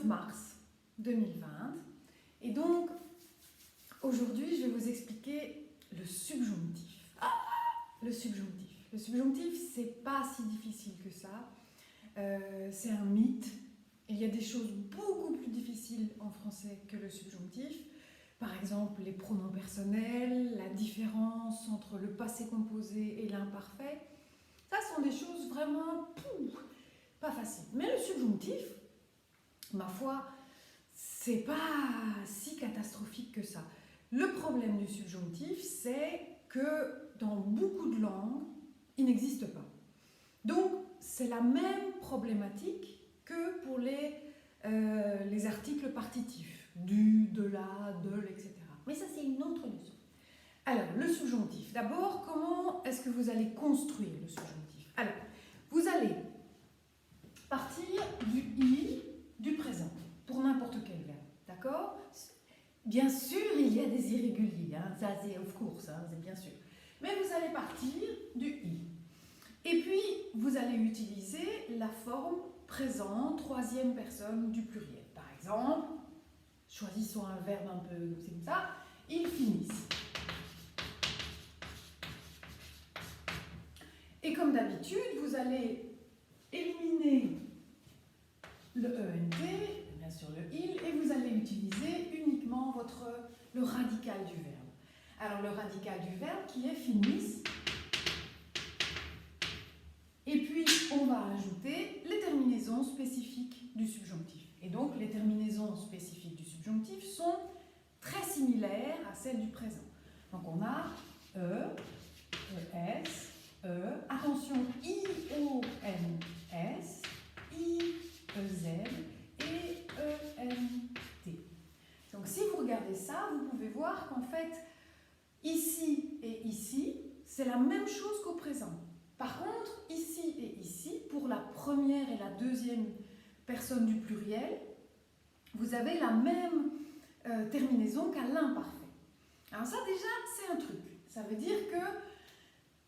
9 mars 2020 et donc aujourd'hui je vais vous expliquer le subjonctif. Le subjonctif. Le subjonctif, c'est pas si difficile que ça, c'est un mythe. Il y a des choses beaucoup plus difficiles en français que le subjonctif. Par exemple, les pronoms personnels, la différence entre le passé composé et l'imparfait. Ça sont des choses vraiment pas faciles. Mais le subjonctif, ma foi, c'est pas si catastrophique que ça. Le problème du subjonctif, c'est que dans beaucoup de langues, il n'existe pas. Donc, c'est la même problématique que pour les articles partitifs, du, de la, de, etc. Mais ça, c'est une autre leçon. Alors, le subjonctif. D'abord, comment est-ce que vous allez construire le subjonctif? Alors, vous allez partir du i du présent pour n'importe quel verbe. D'accord? Bien sûr, il y a des irréguliers, hein, ça c'est of course, hein, c'est bien sûr. Mais vous allez partir du i. Et puis, vous allez utiliser la forme présent, troisième personne du pluriel. Par exemple, choisissons un verbe un peu comme ça, ils finissent. Et comme d'habitude, vous allez éliminer le ENT, bien sûr le il, et vous allez utiliser uniquement le radical du verbe. Alors le radical du verbe qui est finissent. Et puis on va ajouter les terminaisons spécifiques du subjonctif. Et donc les terminaisons spécifiques du subjonctif sont très similaires à celles du présent. Donc on a e, es, attention, I-O-N-S, I-E-Z et E-N-T. Donc si vous regardez ça, vous pouvez voir qu'en fait, ici et ici, c'est la même chose qu'au présent. Par contre, ici et ici, pour la première et la deuxième personne du pluriel, vous avez la même terminaison qu'à l'imparfait. Alors ça déjà, c'est un truc. Ça veut dire que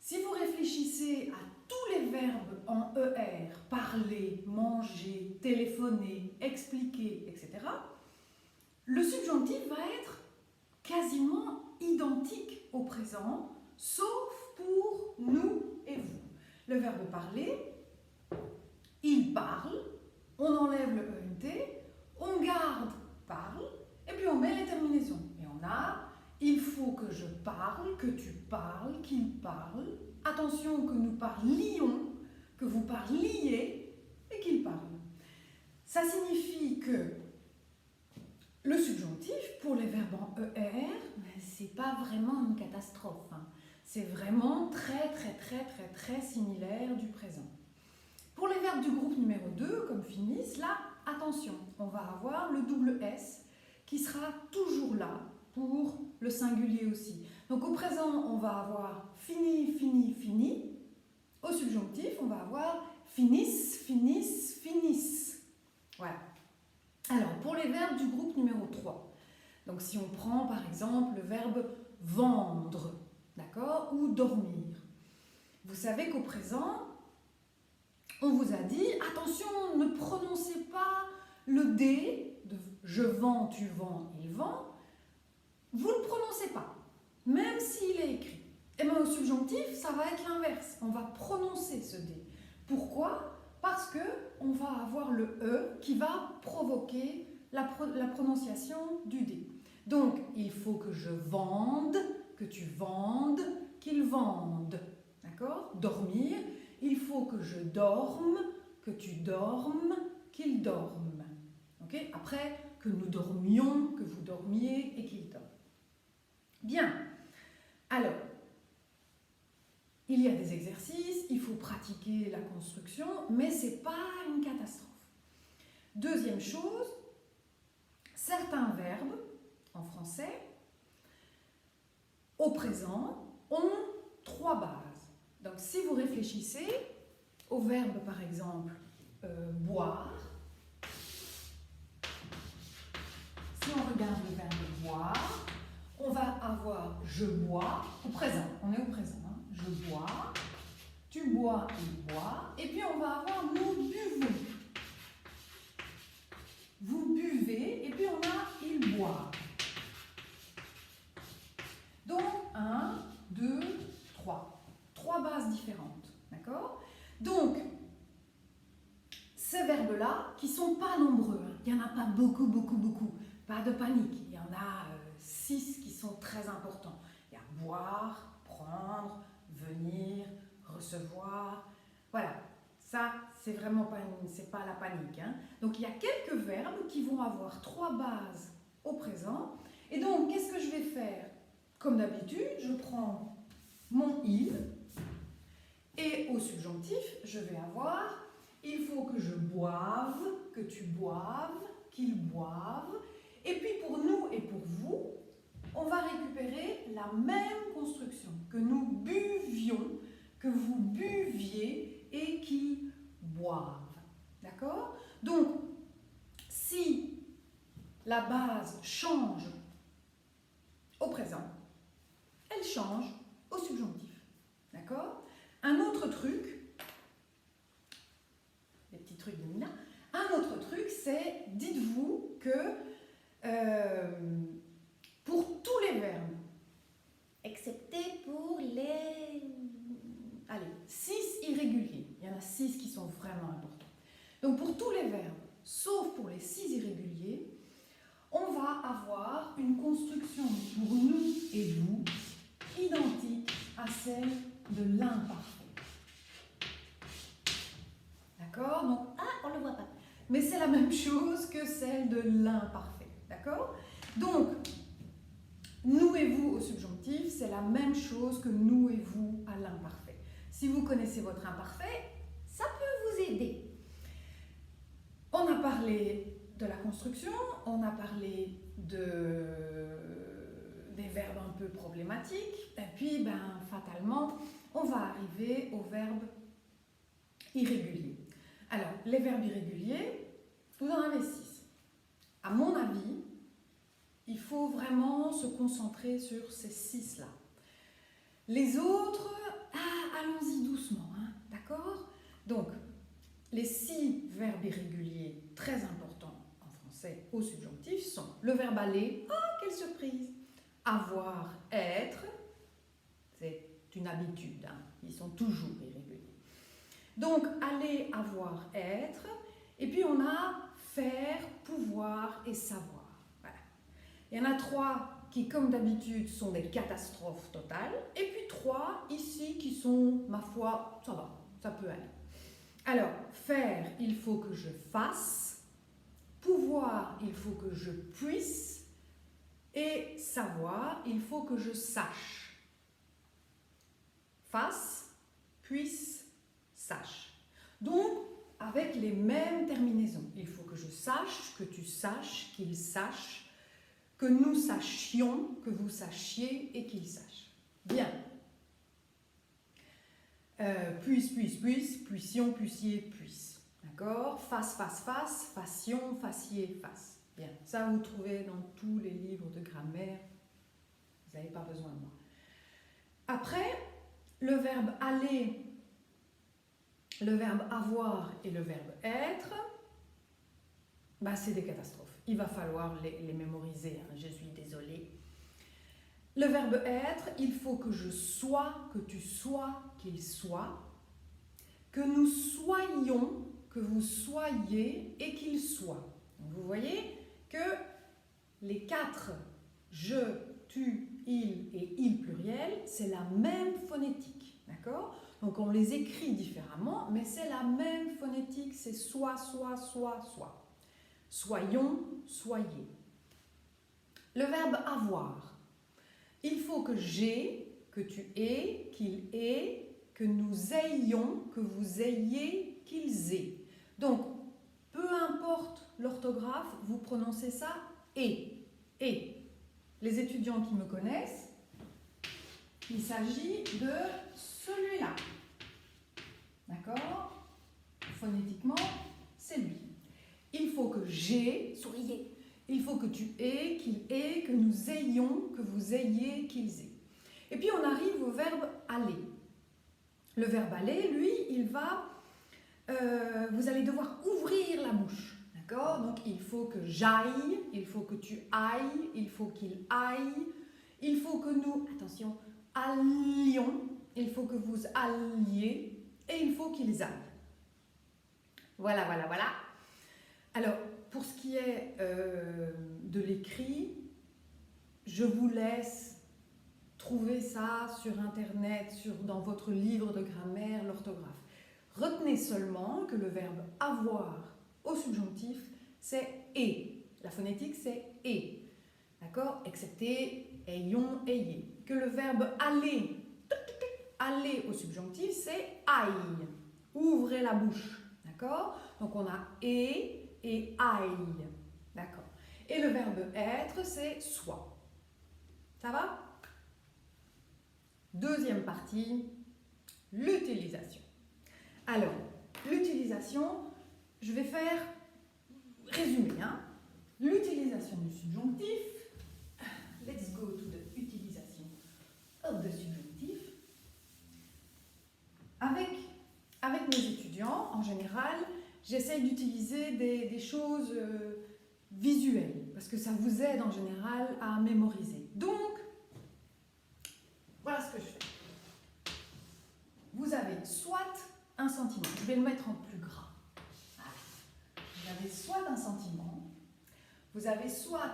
si vous réfléchissez à tous les verbes en ER, parler, manger, téléphoner, expliquer, etc., le subjonctif va être quasiment identique au présent, sauf pour nous et vous. Le verbe parler, il parle, on enlève le ENT, on garde parle, et puis on met les terminaisons. Et on a il faut que je parle, que tu parles, qu'il parle. Attention que nous parlions, que vous parliez et qu'il parle. Ça signifie que le subjonctif, pour les verbes en ER, c'est pas vraiment une catastrophe. Hein. C'est vraiment très similaire du présent. Pour les verbes du groupe numéro 2, comme finissent, là, attention, on va avoir le double S qui sera toujours là pour le singulier aussi. Donc au présent, on va avoir fini, fini, fini. Au subjonctif, on va avoir finissent, finissent, finissent. Voilà. Alors, pour les verbes du groupe numéro 3, donc si on prend par exemple le verbe vendre, d'accord, ou dormir, vous savez qu'au présent, on vous a dit, attention, ne prononcez pas le D de je vends, tu vends, il vend, vous ne le prononcez pas, même s'il est écrit. Et bien au subjonctif, ça va être l'inverse, on va prononcer ce D. Pourquoi ? Parce qu'on va avoir le E qui va provoquer la prononciation du D. Donc, il faut que je vende, que tu vendes, qu'il vende. D'accord ? Dormir, il faut que je dorme, que tu dormes, qu'il dorme. Okay ? Après, que nous dormions, que vous dormiez et qu'il dorme. Bien. Alors, il y a des exercices, il faut pratiquer la construction, mais ce n'est pas une catastrophe. Deuxième chose, certains verbes en français, au présent, ont 3 bases. Donc si vous réfléchissez au verbe par exemple boire, si on regarde le verbe boire, on va avoir je bois, au présent, on est au présent, hein, je bois, tu bois, il boit, et puis on va avoir nous buvons. Vous Donc, ces verbes-là, qui ne sont pas nombreux, hein, il n'y en a pas beaucoup, pas de panique, il y en a 6 qui sont très importants. Il y a boire, prendre, venir, recevoir, voilà. Ça, c'est vraiment pas, c'est pas la panique. Hein. Donc, il y a quelques verbes qui vont avoir 3 bases au présent. Et donc, qu'est-ce que je vais faire? Comme d'habitude, je prends mon il et au subjonctif, je vais avoir il faut que je boive, que tu boives, qu'ils boivent. Et puis, pour nous et pour vous, on va récupérer la même construction, que nous buvions, que vous buviez et qu'ils boivent. D'accord? Donc, si la base change au présent, elle change au subjonctif. D'accord? Un autre truc, les petits trucs de Mina, un autre truc, c'est, dites-vous que pour tous les verbes, excepté pour les 6 irréguliers, il y en a 6 qui sont vraiment importants. Donc pour tous les verbes, sauf pour les 6 irréguliers, on va avoir une construction pour nous et vous identique à celle de l'imparfait. D'accord? Donc, on ne le voit pas. Mais c'est la même chose que celle de l'imparfait. D'accord? Donc, nous et vous au subjonctif, c'est la même chose que nous et vous à l'imparfait. Si vous connaissez votre imparfait, ça peut vous aider. On a parlé de la construction, on a parlé des verbes un peu problématiques, et puis, fatalement, on va arriver aux verbes irréguliers. Alors, les verbes irréguliers, vous en avez 6. À mon avis, il faut vraiment se concentrer sur ces 6-là. Les autres, allons-y doucement, hein, d'accord? Donc, les 6 verbes irréguliers très importants en français au subjonctif sont le verbe aller, quelle surprise! Avoir, être, c'est une habitude, hein, ils sont toujours irréguliers. Donc, aller, avoir, être, et puis on a faire, pouvoir et savoir. Voilà. Il y en a 3 qui, comme d'habitude, sont des catastrophes totales, et puis 3 ici qui sont, ma foi, ça va, ça peut aller. Alors, faire, il faut que je fasse, pouvoir, il faut que je puisse, et savoir, il faut que je sache. Fasse, puisse, sache. Donc, avec les mêmes terminaisons. Il faut que je sache, que tu saches, qu'il sache, que nous sachions, que vous sachiez et qu'il sache. Bien. Puisse, puissions, puissiez, puisse. D'accord? Face, fassions, fassiez, fasse. Bien. Ça, vous trouvez dans tous les livres de grammaire. Vous n'avez pas besoin de moi. Après, le verbe aller, le verbe avoir et le verbe être, c'est des catastrophes. Il va falloir les mémoriser, hein, je suis désolée. Le verbe être, il faut que je sois, que tu sois, qu'il soit, que nous soyons, que vous soyez et qu'il soit. Donc vous voyez que les 4 je, tu, il et il pluriel, c'est la même phonétique. D'accord? Donc on les écrit différemment, mais c'est la même phonétique, c'est soit, soit, soit, soit. Soyons, soyez. Le verbe avoir. Il faut que j'ai, que tu aies, qu'il ait, que nous ayons, que vous ayez, qu'ils aient. Donc, peu importe l'orthographe, vous prononcez ça et. Les étudiants qui me connaissent, il s'agit de celui-là. D'accord? Phonétiquement, c'est lui. Il faut que j'ai, souriez. Il faut que tu aies, qu'il ait, que nous ayons, que vous ayez, qu'ils aient. Et puis on arrive au verbe aller. Le verbe aller, lui, il va, vous allez devoir ouvrir la bouche. D'accord? Donc il faut que j'aille, il faut que tu ailles, il faut qu'il aille, il faut que nous, attention, allions, il faut que vous alliez, et il faut qu'ils aillent. Voilà, voilà, voilà. Alors, pour ce qui est de l'écrit, je vous laisse trouver ça sur Internet, dans votre livre de grammaire, l'orthographe. Retenez seulement que le verbe avoir au subjonctif, c'est et. La phonétique, c'est et. D'accord? Excepté ayons, ayez. Que le verbe aller, aller au subjonctif, c'est aille. Ouvrez la bouche. D'accord? Donc on a et aille. D'accord? Et le verbe être, c'est soit. Ça va? Deuxième partie, l'utilisation. Alors, l'utilisation, je vais faire résumer. Hein? L'utilisation du subjonctif. Let's go to the utilisation of the subjonctif. Avec mes étudiants, en général, j'essaye d'utiliser des choses visuelles, parce que ça vous aide en général à mémoriser. Donc, voilà ce que je fais. Vous avez soit un sentiment, je vais le mettre en plus gras. Vous avez soit un sentiment, vous avez soit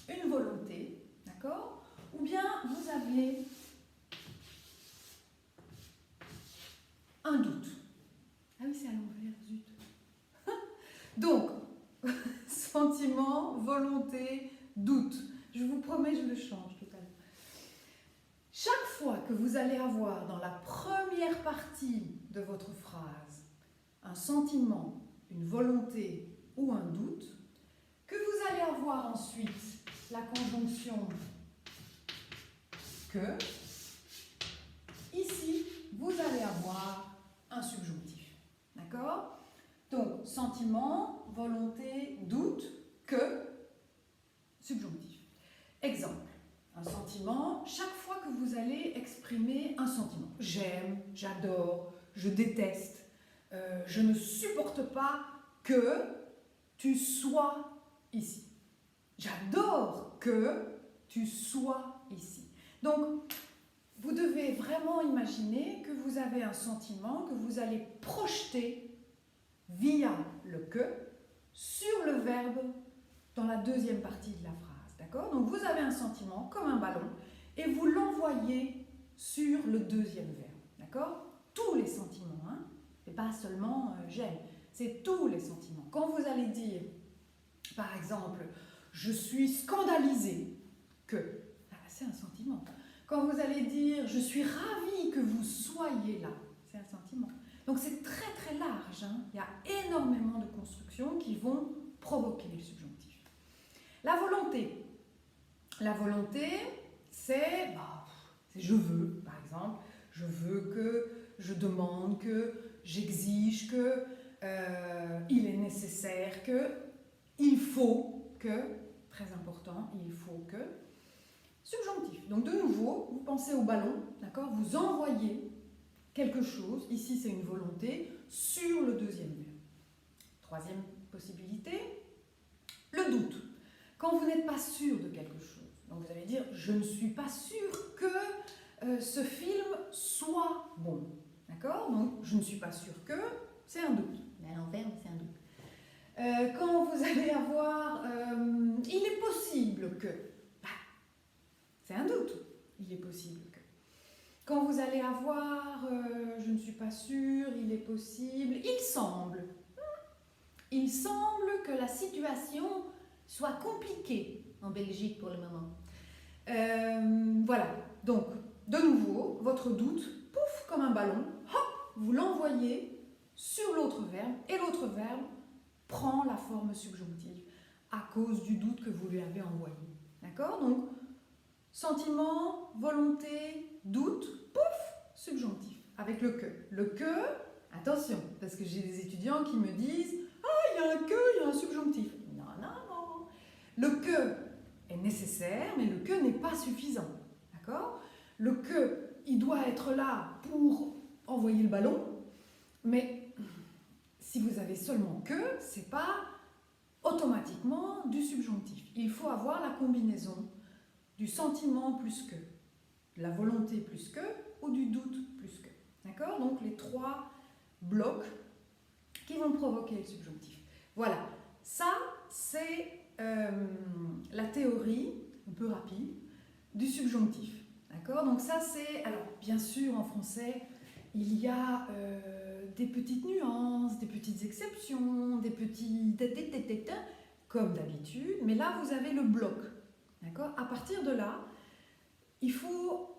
une volonté, d'accord? Ou bien vous avez un doute. Ah oui, c'est à l'envers, zut. Donc, sentiment, volonté, doute. Je vous promets, je le change tout à l'heure. Chaque fois que vous allez avoir dans la première partie de votre phrase un sentiment, une volonté ou un doute, que vous allez avoir ensuite la conjonction que, ici, vous allez avoir un subjonctif. D'accord? Donc, sentiment, volonté, doute, que, subjonctif. Exemple, un sentiment, chaque fois que vous allez exprimer un sentiment. J'aime, j'adore, je déteste, je ne supporte pas que tu sois ici. J'adore que tu sois ici. Donc, vous devez vraiment imaginer que vous avez un sentiment que vous allez projeter via le que sur le verbe dans la deuxième partie de la phrase. D'accord? Donc, vous avez un sentiment comme un ballon et vous l'envoyez sur le deuxième verbe. D'accord? Tous les sentiments, hein? Et pas seulement j'aime. C'est tous les sentiments. Quand vous allez dire, par exemple, je suis scandalisé que, c'est un sentiment. Quand vous allez dire, je suis ravie que vous soyez là, c'est un sentiment. Donc c'est très très large. Hein. Il y a énormément de constructions qui vont provoquer le subjonctif. La volonté. La volonté, c'est je veux, par exemple. Je veux que, je demande que, j'exige que, il est nécessaire que, il faut que, très important, il faut que. Subjonctif. Donc de nouveau, vous pensez au ballon, d'accord? Vous envoyez quelque chose, ici c'est une volonté, sur le deuxième verbe. Troisième possibilité, le doute. Quand vous n'êtes pas sûr de quelque chose, donc vous allez dire, je ne suis pas sûr que ce film soit bon. D'accord? Donc je ne suis pas sûr que, c'est un doute. Mais à l'envers, c'est un doute. Quand vous allez avoir, il est possible que, c'est un doute, il est possible que. Quand vous allez avoir, je ne suis pas sûre, il est possible, il semble que la situation soit compliquée en Belgique pour le moment. Voilà, donc de nouveau, votre doute, pouf, comme un ballon, hop, vous l'envoyez sur l'autre verbe et l'autre verbe prend la forme subjonctive à cause du doute que vous lui avez envoyé. D'accord? Donc, sentiment, volonté, doute, pouf, subjonctif, avec le que. Le que, attention, parce que j'ai des étudiants qui me disent « Ah, il y a un que, il y a un subjonctif. » Non, non, non. Le que est nécessaire, mais le que n'est pas suffisant. D'accord? Le que, il doit être là pour envoyer le ballon, mais si vous avez seulement que, c'est pas automatiquement du subjonctif. Il faut avoir la combinaison du sentiment plus que, de la volonté plus que, ou du doute plus que. D'accord? Donc les 3 blocs qui vont provoquer le subjonctif. Voilà, ça c'est la théorie, un peu rapide, du subjonctif. D'accord? Donc ça c'est, alors bien sûr en français, il y a des petites nuances, des petites exceptions, des petits comme d'habitude, mais là vous avez le bloc. D'accord? À partir de là, il faut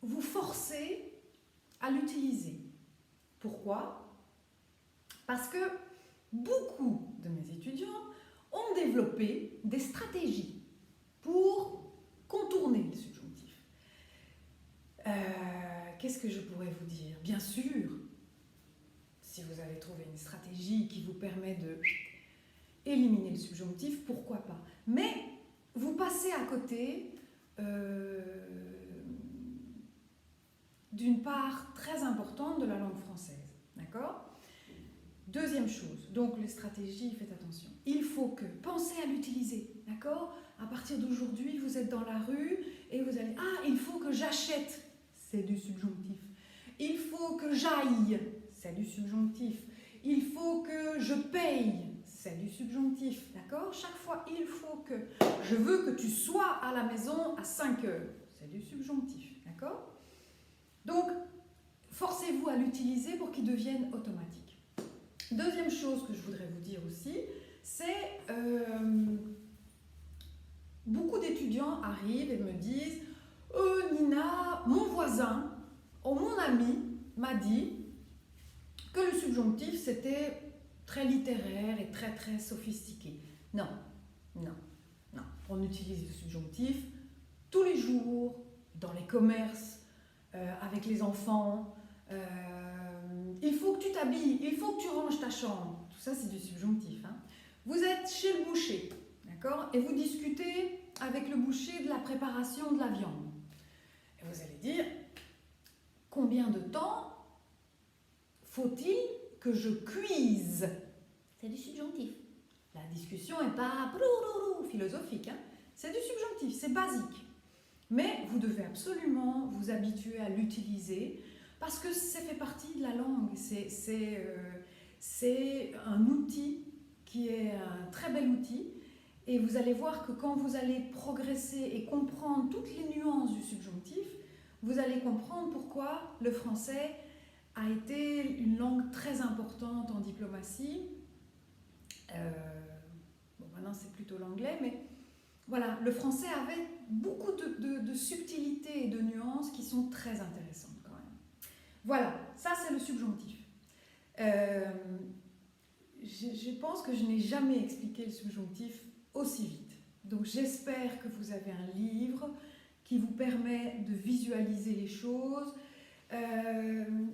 vous forcer à l'utiliser. Pourquoi? Parce que beaucoup de mes étudiants ont développé des stratégies pour contourner le subjonctif. Qu'est-ce que je pourrais vous dire? Bien sûr, si vous avez trouvé une stratégie qui vous permet de éliminer le subjonctif, pourquoi pas? Mais vous passez à côté d'une part très importante de la langue française. D'accord? Deuxième chose, donc les stratégies, faites attention. Il faut que, pensez à l'utiliser, d'accord? À partir d'aujourd'hui, vous êtes dans la rue et vous allez, ah, il faut que j'achète, c'est du subjonctif. Il faut que j'aille, c'est du subjonctif. Il faut que je paye, c'est du subjonctif, d'accord? Chaque fois, il faut que, je veux que tu sois à la maison à 5 heures, c'est du subjonctif, d'accord? Donc, forcez-vous à l'utiliser pour qu'il devienne automatique. Deuxième chose que je voudrais vous dire aussi, c'est beaucoup d'étudiants arrivent et me disent Nina, mon voisin ou mon ami m'a dit que le subjonctif c'était très littéraire et très très sophistiqué. Non, non, non. On utilise le subjonctif tous les jours, dans les commerces, avec les enfants. Il faut que tu t'habilles, il faut que tu ranges ta chambre. Tout ça, c'est du subjonctif. Hein. Vous êtes chez le boucher, d'accord? Et vous discutez avec le boucher de la préparation de la viande. Et vous allez dire, combien de temps faut-il que je cuise? C'est du subjonctif. La discussion n'est pas philosophique. Hein. C'est du subjonctif, c'est basique. Mais vous devez absolument vous habituer à l'utiliser parce que ça fait partie de la langue. C'est un outil qui est un très bel outil. Et vous allez voir que quand vous allez progresser et comprendre toutes les nuances du subjonctif, vous allez comprendre pourquoi le français a été une langue très importante en diplomatie. Bon, maintenant c'est plutôt l'anglais, mais voilà, le français avait beaucoup de subtilités et de nuances qui sont très intéressantes quand même. Voilà, ça c'est le subjonctif. Je pense que je n'ai jamais expliqué le subjonctif aussi vite. Donc j'espère que vous avez un livre qui vous permet de visualiser les choses.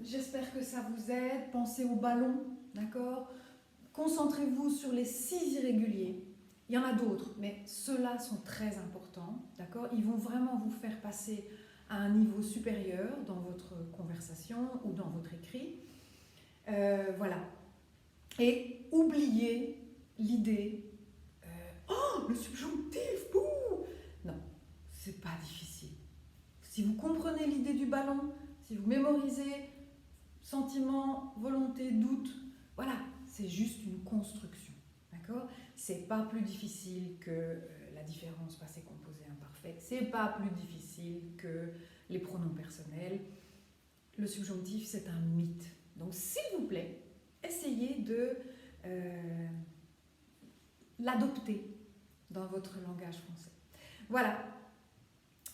J'espère que ça vous aide. Pensez au ballon, d'accord? Concentrez-vous sur les 6 irréguliers. Il y en a d'autres, mais ceux-là sont très importants, d'accord? Ils vont vraiment vous faire passer à un niveau supérieur dans votre conversation ou dans votre écrit. Voilà. Et oubliez l'idée oh, le subjonctif, bouh! Non, c'est pas difficile. Si vous comprenez l'idée du ballon, si vous mémorisez sentiment, volonté, doute, voilà, c'est juste une construction, d'accord? C'est pas plus difficile que la différence passé, composé, imparfait. C'est pas plus difficile que les pronoms personnels. Le subjonctif, c'est un mythe. Donc, s'il vous plaît, essayez de l'adopter dans votre langage français. Voilà.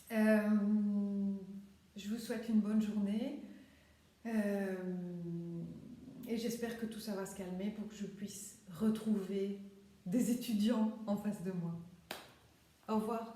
Je vous souhaite une bonne journée et j'espère que tout ça va se calmer pour que je puisse retrouver des étudiants en face de moi. Au revoir.